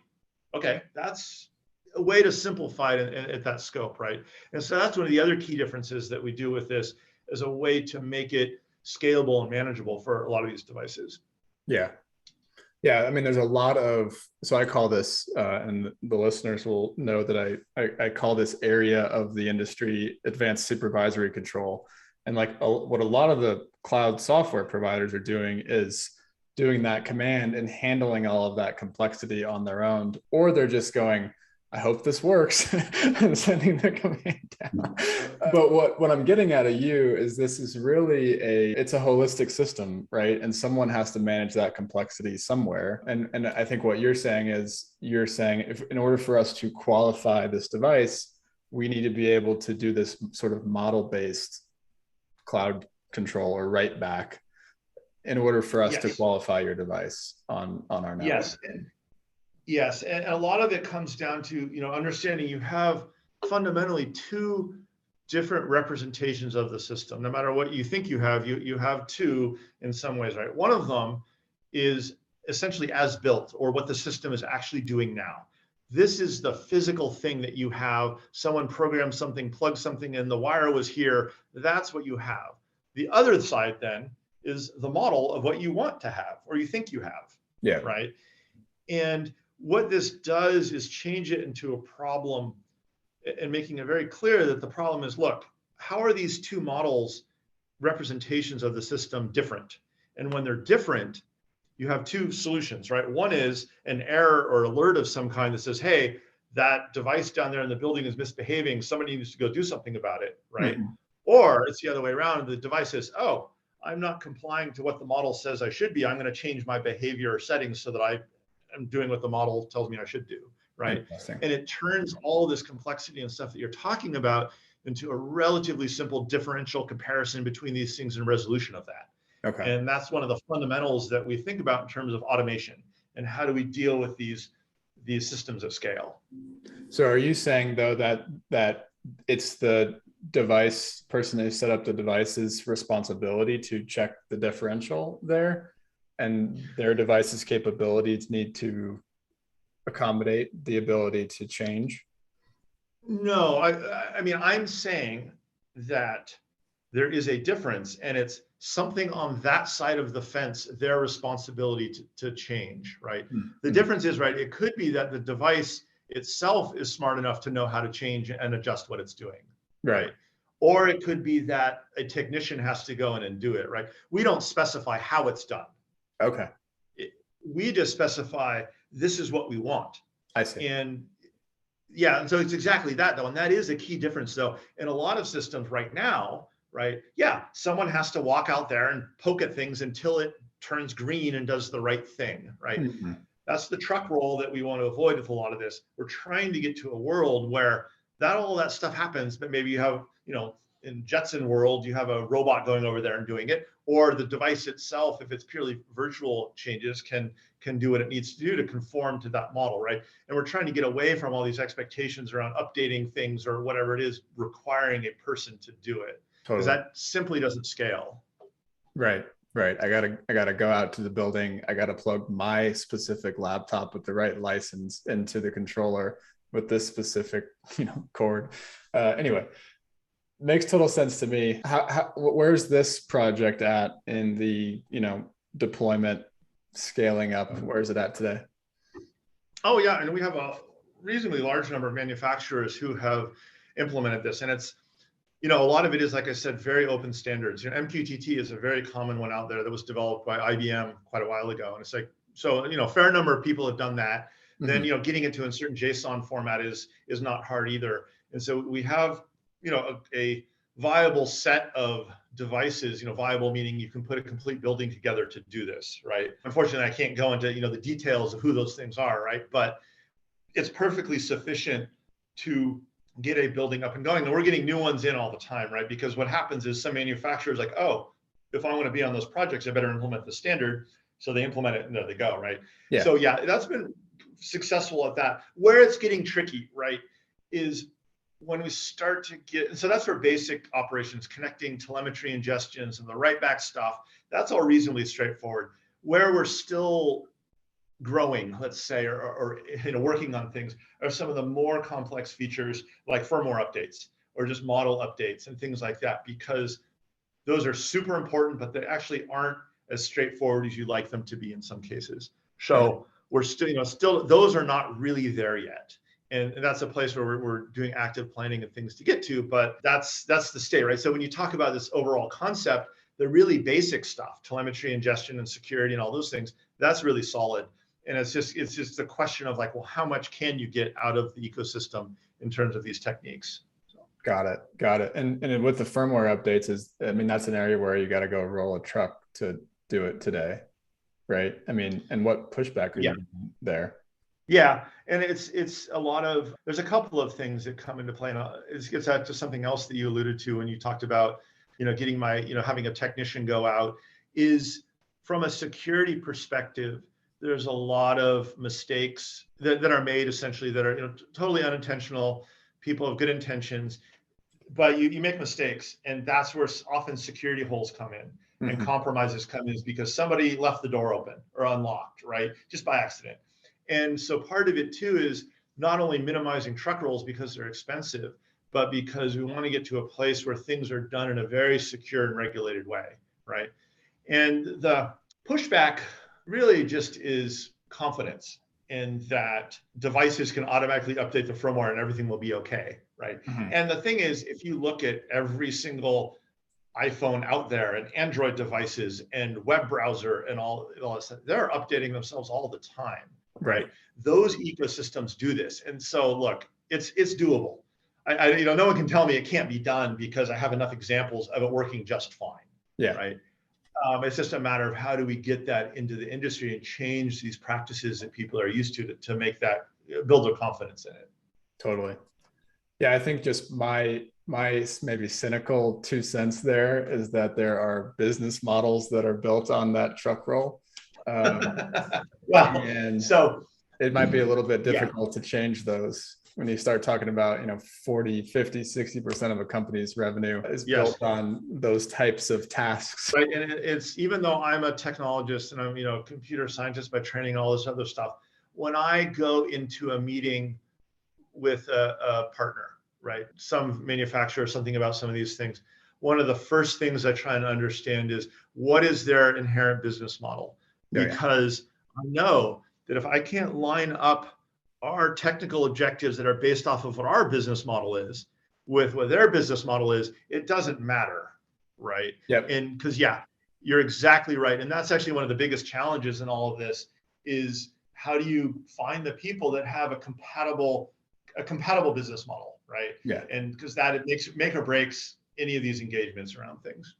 Okay, that's a way to simplify it at that scope, right? And so that's one of the other key differences that we do with this, as a way to make it scalable and manageable for a lot of these devices. Yeah. Yeah, I mean, there's a lot of, so I call this, and the listeners will know that I call this area of the industry advanced supervisory control. And what a lot of the cloud software providers are doing is doing that command and handling all of that complexity on their own, or they're just going, I hope this works, and sending the command down. But what I'm getting at you is this is really it's a holistic system, right? And someone has to manage that complexity somewhere. And I think what you're saying is, if in order for us to qualify this device, we need to be able to do this sort of model-based cloud control or write back in order for us to qualify your device on our network. Yes. Yes, and a lot of it comes down to, understanding you have fundamentally two different representations of the system. No matter what you think you have two in some ways, right? One of them is essentially as built, or what the system is actually doing now. This is the physical thing that you have. Someone programmed something, plugged something in, the wire was here. That's what you have. The other side then is the model of what you want to have, or you think you have, Yeah. right? And what this does is change it into a problem, and making it very clear that the problem is, look, how are these two models representations of the system different? And when they're different, you have two solutions, right? One is an error or alert of some kind that says, hey, that device down there in the building is misbehaving. Somebody needs to go do something about it, right? Mm-hmm. Or it's the other way around. The device says, oh, I'm not complying to what the model says I should be. I'm going to change my behavior or settings so that I am doing what the model tells me I should do, right? And it turns all this complexity and stuff that you're talking about into a relatively simple differential comparison between these things and resolution of that. Okay. And that's one of the fundamentals that we think about in terms of automation and how do we deal with these systems at scale. So are you saying though that it's the device person who set up the device's responsibility to check the differential there, and their device's capabilities need to accommodate the ability to change? No, I mean, I'm saying that there is a difference, and it's something on that side of the fence, their responsibility to change, right? Mm-hmm. The difference is, right, it could be that the device itself is smart enough to know how to change and adjust what it's doing, right? Or it could be that a technician has to go in and do it, right? We don't specify how it's done. Okay. We just specify this is what we want. I see. And yeah, and so it's exactly that though. And that is a key difference though. In a lot of systems right now, right? Yeah, someone has to walk out there and poke at things until it turns green and does the right thing, right? Mm-hmm. That's the truck roll that we want to avoid with a lot of this. We're trying to get to a world where all that stuff happens, but maybe you have, in Jetson world, you have a robot going over there and doing it, or the device itself, if it's purely virtual changes, can do what it needs to do to conform to that model, right? And we're trying to get away from all these expectations around updating things or whatever it is, requiring a person to do it, because that simply doesn't scale. Right. I gotta go out to the building. I gotta plug my specific laptop with the right license into the controller with this specific, cord. Anyway, makes total sense to me. Where's this project at in the, deployment, scaling up? Where's it at today? Oh yeah, and we have a reasonably large number of manufacturers who have implemented this, and it's, a lot of it is, like I said, very open standards. MQTT is a very common one out there that was developed by IBM quite a while ago, and it's like, so a fair number of people have done that. Mm-hmm. Then getting into a certain JSON format is not hard either, and so we have a viable set of devices, viable meaning you can put a complete building together to do this, right? Unfortunately, I can't go into, the details of who those things are, right? But it's perfectly sufficient to get a building up and going. And we're getting new ones in all the time, right? Because what happens is some manufacturers like, oh, if I want to be on those projects, I better implement the standard. So they implement it and there they go, right? Yeah. So yeah, that's been successful at that. Where it's getting tricky, right, is when we start to get, so that's for basic operations, connecting telemetry ingestions and the write back stuff. That's all reasonably straightforward. Where we're still growing, let's say, or working on things, are some of the more complex features like firmware updates or just model updates and things like that, because those are super important, but they actually aren't as straightforward as you'd like them to be in some cases. So we're still, still those are not really there yet. And that's a place where we're doing active planning and things to get to, but that's the state, right? So when you talk about this overall concept, the really basic stuff, telemetry ingestion and security and all those things, that's really solid. And it's just a question of like, well, how much can you get out of the ecosystem in terms of these techniques? So. Got it. And with the firmware updates, that's an area where you got to go roll a truck to do it today, right? And what pushback are you doing there? Yeah, and it's a lot of, there's a couple of things that come into play. And it gets out to something else that you alluded to when you talked about, getting having a technician go out, is from a security perspective, there's a lot of mistakes that are made essentially that are totally unintentional. People have good intentions, but you make mistakes, and that's where often security holes come in and compromises come in, is because somebody left the door open or unlocked, right? Just by accident. And so part of it too is not only minimizing truck rolls because they're expensive, but because we want to get to a place where things are done in a very secure and regulated way, right? And the pushback really just is confidence in that devices can automatically update the firmware and everything will be okay, right? And the thing is, if you look at every single iPhone out there and Android devices and web browser and all that stuff, they're updating themselves all the time, right? Those ecosystems do this. And so look, it's doable. No one can tell me it can't be done because I have enough examples of it working just fine, right? It's just a matter of how do we get that into the industry and change these practices that people are used to make that, build their confidence in it. Totally. Yeah, I think just my maybe cynical 2 cents there is that there are business models that are built on that truck roll. And so it might be a little bit difficult to change those when you start talking about 40, 50, 60% of a company's revenue is built on those types of tasks, right? And it's, even though I'm a technologist and I'm a computer scientist by training, all this other stuff, when I go into a meeting with a partner, right, some manufacturer, something about some of these things, one of the first things I try and understand is what is their inherent business model, because I know that if I can't line up our technical objectives that are based off of what our business model is with what their business model is, it doesn't matter, right? And because you're exactly right. And that's actually one of the biggest challenges in all of this is how do you find the people that have a compatible business model, right? And because that it make or breaks any of these engagements around things.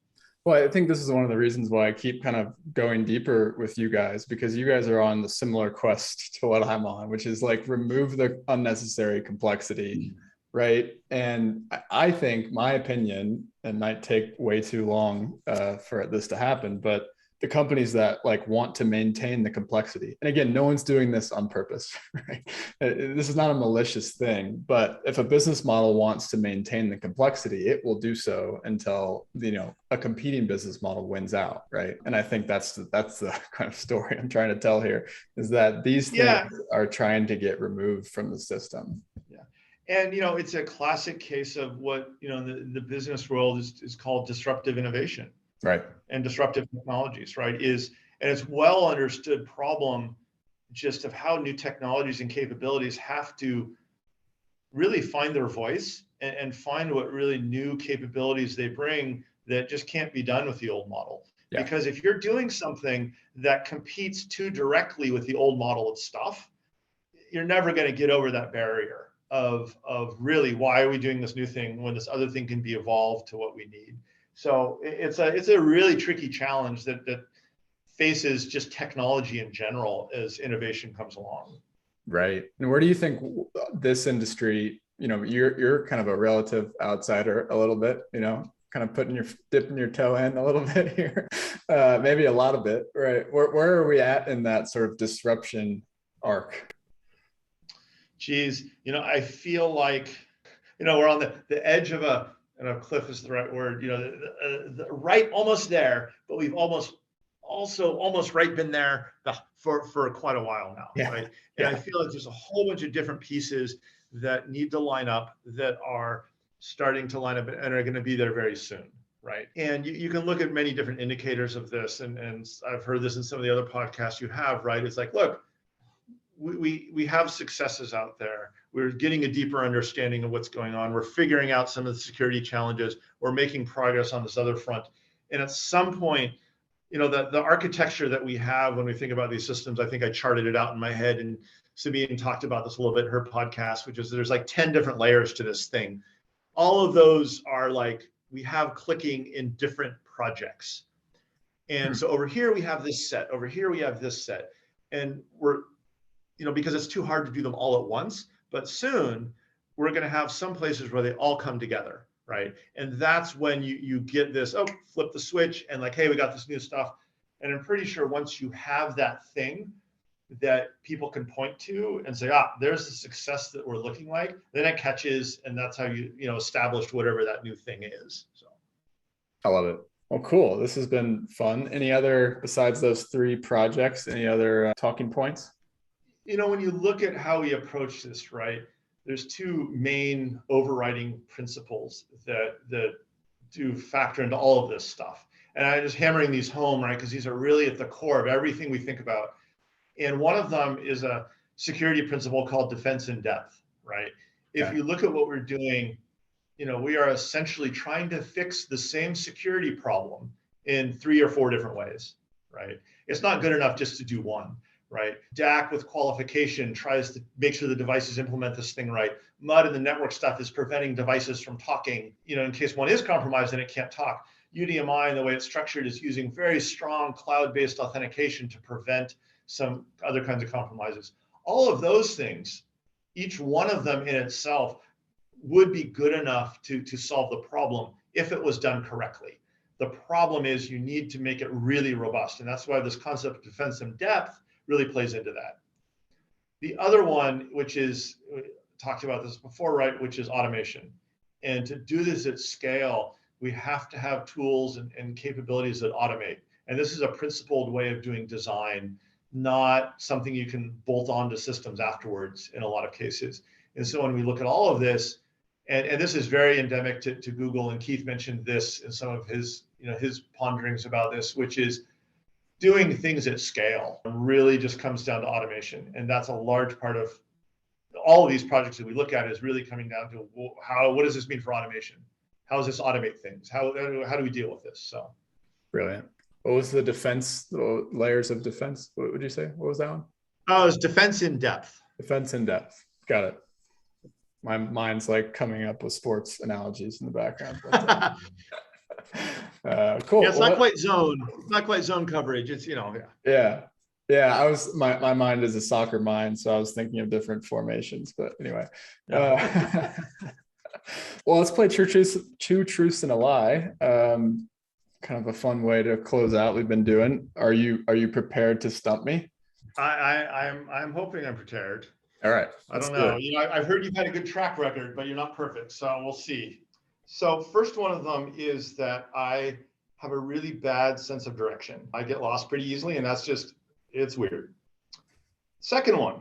Well, I think this is one of the reasons why I keep kind of going deeper with you guys, because you guys are on the similar quest to what I'm on, which is like remove the unnecessary complexity, right? And I think my opinion, and might take way too long for this to happen, but the companies that like want to maintain the complexity, and again, no one's doing this on purpose, right? This is not a malicious thing, but if a business model wants to maintain the complexity, it will do so until a competing business model wins out, right? And I think that's the kind of story I'm trying to tell here, is that these things are trying to get removed from the system. And it's a classic case of what the business world is called disruptive innovation, right? And disruptive technologies, right? And it's well understood problem just of how new technologies and capabilities have to really find their voice and find what really new capabilities they bring that just can't be done with the old model. Because if you're doing something that competes too directly with the old model of stuff, you're never going to get over that barrier of really, why are we doing this new thing when this other thing can be evolved to what we need? So it's a really tricky challenge that faces just technology in general as innovation comes along. Right. And where do you think this industry, you're kind of a relative outsider a little bit, kind of dipping your toe in a little bit here, maybe a lot of it, right? Where are we at in that sort of disruption arc? Geez, I feel like, we're on the edge of a cliff is the right word, right, almost there, but we've almost right been there for quite a while now, right? And I feel like there's a whole bunch of different pieces that need to line up, that are starting to line up and are going to be there very soon, right? And you can look at many different indicators of this, and I've heard this in some of the other podcasts you have, right? It's like, look, we have successes out there. We're getting a deeper understanding of what's going on. We're figuring out some of the security challenges. We're making progress on this other front. And at some point, the architecture that we have when we think about these systems, I think I charted it out in my head, and Sabine talked about this a little bit in her podcast, which is there's like 10 different layers to this thing. All of those are like, we have clicking in different projects. And so over here we have this set, over here we have this set. And we're, because it's too hard to do them all at once, but soon we're going to have some places where they all come together, right? And that's when you get this, flip the switch and like, hey, we got this new stuff. And I'm pretty sure once you have that thing, that people can point to and say, there's the success that we're looking like. Then it catches, and that's how you established whatever that new thing is. So I love it. Well, cool. This has been fun. Any other, besides those 3 projects, any other talking points? When you look at how we approach this, right, there's 2 main overriding principles that do factor into all of this stuff. And I'm just hammering these home, right, because these are really at the core of everything we think about. And one of them is a security principle called defense in depth, right? If you look at what we're doing, we are essentially trying to fix the same security problem in 3 or 4 different ways, right? It's not good enough just to do one, right? DAC with qualification tries to make sure the devices implement this thing right. MUD and the network stuff is preventing devices from talking, in case one is compromised and it can't talk. UDMI, and the way it's structured, is using very strong cloud-based authentication to prevent some other kinds of compromises. All of those things, each one of them in itself would be good enough to solve the problem if it was done correctly. The problem is you need to make it really robust. And that's why this concept of defense in depth really plays into that. The other one, which is, we talked about this before, right, which is automation. And to do this at scale, we have to have tools and capabilities that automate. And this is a principled way of doing design, not something you can bolt onto systems afterwards in a lot of cases. And so when we look at all of this, and this is very endemic to Google, and Keith mentioned this in some of his ponderings about this, which is doing things at scale really just comes down to automation. And that's a large part of all of these projects that we look at, is really coming down to what does this mean for automation? How does this automate things? How do we deal with this? So brilliant. What was the defense, the layers of defense? What would you say? What was that one? Oh, it was defense in depth. Defense in depth. Got it. My mind's like coming up with sports analogies in the background. But, cool. Yeah, it's not quite zone. It's not quite zone coverage. It's Yeah. I was my mind is a soccer mind, so I was thinking of different formations. But anyway, well, let's play two truths and a lie. Kind of a fun way to close out. We've been doing. Are you prepared to stump me? I'm hoping I'm prepared. All right. I don't know. I've heard you've had a good track record, but you're not perfect. So we'll see. So first one of them is that I have a really bad sense of direction. I get lost pretty easily, and it's weird. Second one,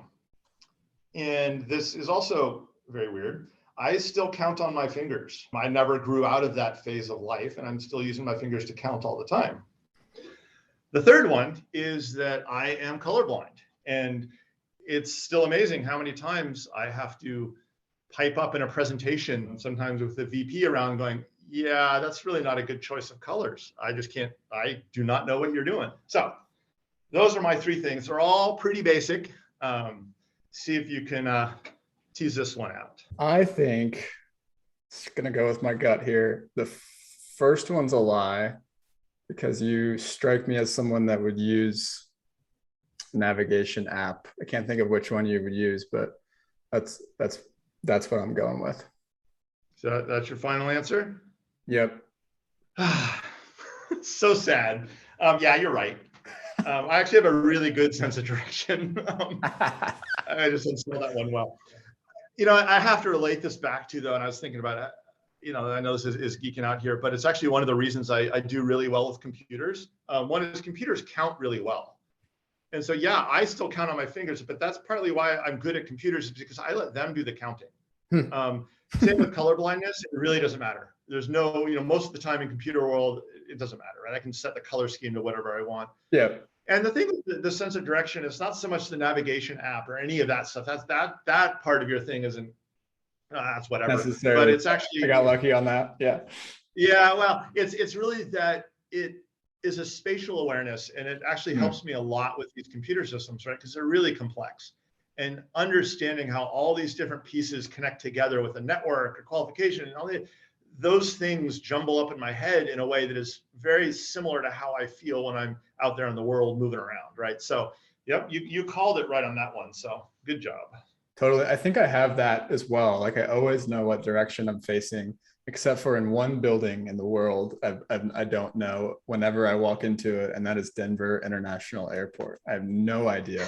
and this is also very weird, I still count on my fingers. I never grew out of that phase of life, and I'm still using my fingers to count all the time. The third one is that I am colorblind, and it's still amazing how many times I have to pipe up in a presentation, sometimes with the VP around going, yeah, that's really not a good choice of colors. I do not know what you're doing. So those are my 3 things. They're all pretty basic. See if you can tease this one out. I think it's going to go with my gut here. The first one's a lie, because you strike me as someone that would use navigation app. I can't think of which one you would use, but that's what I'm going with. So that's your final answer? Yep. So sad. Yeah, you're right. I actually have a really good sense of direction. I just didn't spell that one well. I have to relate this back to, though, and I was thinking about it. I know this is geeking out here, but it's actually one of the reasons I do really well with computers. One is computers count really well. And so, yeah, I still count on my fingers, but that's partly why I'm good at computers, is because I let them do the counting. Same with color blindness. It really doesn't matter. There's no, most of the time in computer world, it doesn't matter, right? I can set the color scheme to whatever I want. Yeah. And the thing with the sense of direction, it's not so much the navigation app or any of that stuff. That part of your thing isn't, that's whatever. Necessarily. But it's actually, I got lucky on that. Yeah. Yeah. Well, it's really that it is a spatial awareness, and it actually helps me a lot with these computer systems, right? Because they're really complex, and understanding how all these different pieces connect together with a network or qualification and all those things jumble up in my head in a way that is very similar to how I feel when I'm out there in the world moving around, right? So, yep, you called it right on that one. So good job. Totally. I think I have that as well. Like, I always know what direction I'm facing except for in one building in the world I don't know whenever I walk into it, and that is Denver International Airport. I have no idea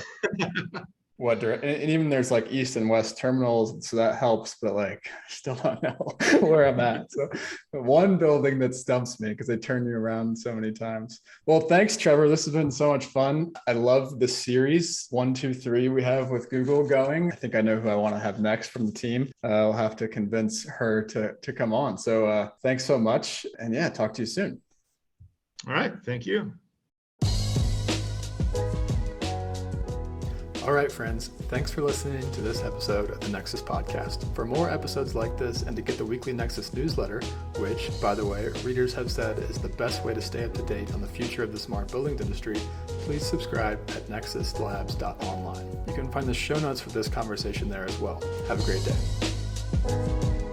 and even there's like east and west terminals, so that helps, but like I still don't know where I'm at. So one building that stumps me because they turn you around so many times. Well, thanks, Trevor. This has been so much fun. I love the series 1, 2, 3 we have with Google going. I think I know who I want to have next from the team. I'll have to convince her to come on. So thanks so much, and yeah, talk to you soon. All right, thank you. All right, friends, thanks for listening to this episode of the Nexus Podcast. For more episodes like this and to get the weekly Nexus newsletter, which, by the way, readers have said is the best way to stay up to date on the future of the smart buildings industry, please subscribe at nexuslabs.online. You can find the show notes for this conversation there as well. Have a great day.